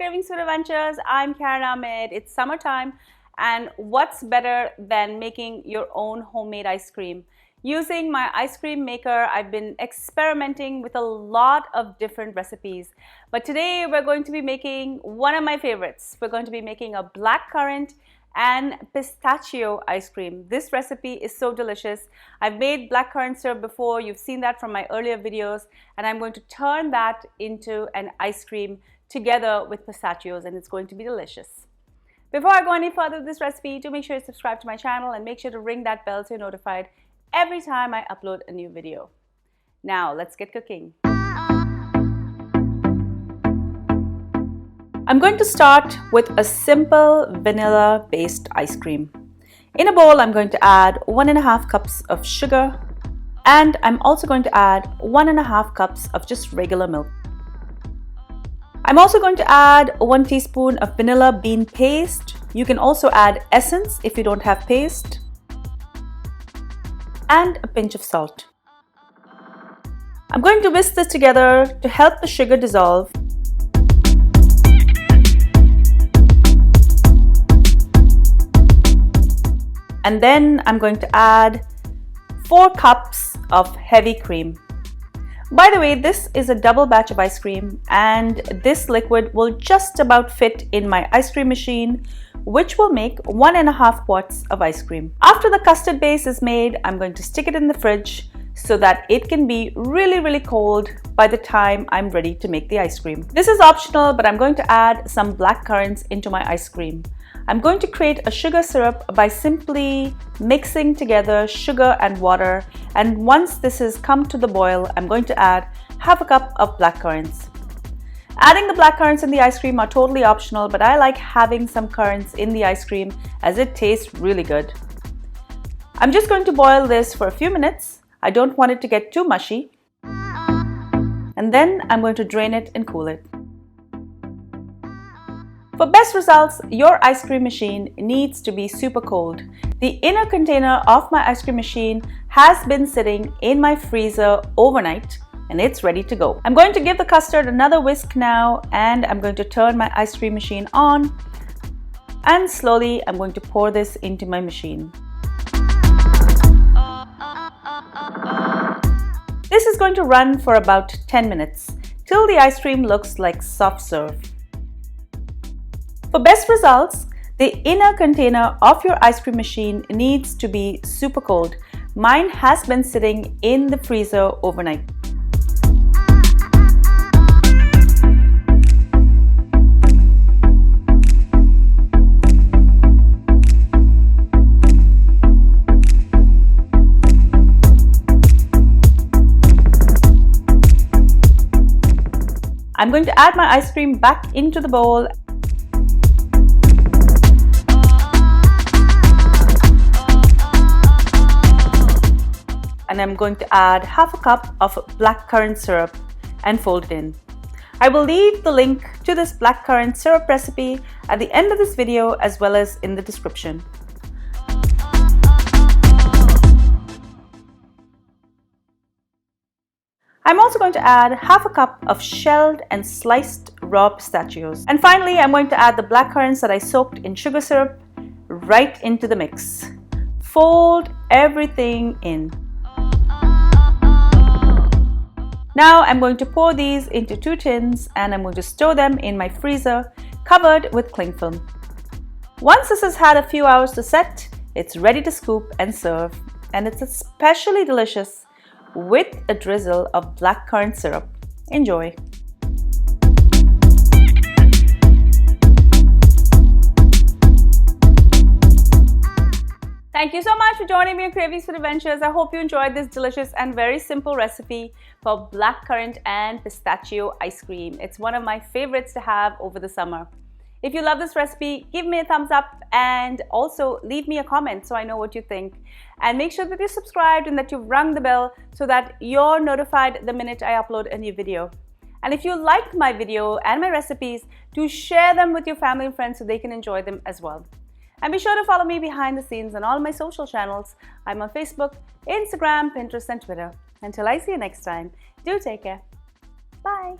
Cravings for Adventures. I'm Karen Ahmed. It's summertime, and what's better than making your own homemade ice cream? Using my ice cream maker, I've been experimenting with a lot of different recipes. But today we're going to be making one of my favorites. We're going to be making a blackcurrant and pistachio ice cream. This recipe is so delicious. I've made blackcurrant syrup before. You've seen that from my earlier videos, and I'm going to turn that into an ice cream together with pistachios, and it's going to be delicious. Before I go any further with this recipe, do make sure to subscribe to my channel and make sure to ring that bell so you're notified every time I upload a new video. Now let's get cooking. I'm going to start with a simple vanilla-based ice cream. In a bowl, I'm going to add 1.5 cups of sugar, and I'm also going to add 1.5 cups of just regular milk. I'm also going to add 1 teaspoon of vanilla bean paste. You can also add essence if you don't have paste, and a pinch of salt. I'm going to whisk this together to help the sugar dissolve. And then I'm going to add 4 cups of heavy cream. By the way, this is a double batch of ice cream, and this liquid will just about fit in my ice cream machine, which will make 1.5 quarts of ice cream. After the custard base is made, I'm going to stick it in the fridge so that it can be really cold by the time I'm ready to make the ice cream. This is optional, but I'm going to add some blackcurrants into my ice cream. I'm going to create a sugar syrup by simply mixing together sugar and water, and once this has come to the boil, I'm going to add half a cup of blackcurrants. Adding the blackcurrants in the ice cream are totally optional, but I like having some currants in the ice cream as it tastes really good. I'm just going to boil this for a few minutes. I don't want it to get too mushy. And then I'm going to drain it and cool it. For best results, your ice cream machine needs to be super cold. The inner container of my ice cream machine has been sitting in my freezer overnight, and it's ready to go. I'm going to give the custard another whisk now, and I'm going to turn my ice cream machine on, and slowly I'm going to pour this into my machine. This is going to run for about 10 minutes till the ice cream looks like soft serve. For best results, the inner container of your ice cream machine needs to be super cold. Mine has been sitting in the freezer overnight. I'm going to add my ice cream back into the bowl. And I'm going to add half a cup of blackcurrant syrup and fold it in. I will leave the link to this blackcurrant syrup recipe at the end of this video as well as in the description. I'm also going to add half a cup of shelled and sliced raw pistachios. And finally, I'm going to add the blackcurrants that I soaked in sugar syrup right into the mix. Fold everything in. Now I'm going to pour these into 2 tins, and I'm going to store them in my freezer covered with cling film. Once this has had a few hours to set, it's ready to scoop and serve, and it's especially delicious with a drizzle of blackcurrant syrup. Enjoy! Thank you so much for joining me on Cravings for Adventures. I hope you enjoyed this delicious and very simple recipe for blackcurrant and pistachio ice cream. It's one of my favorites to have over the summer. If you love this recipe, give me a thumbs up and also leave me a comment so I know what you think. And make sure that you're subscribed and that you've rung the bell so that you're notified the minute I upload a new video. And if you like my video and my recipes, do share them with your family and friends so they can enjoy them as well. And be sure to follow me behind the scenes on all my social channels. I'm on Facebook, Instagram, Pinterest, and Twitter. Until I see you next time, do take care. Bye.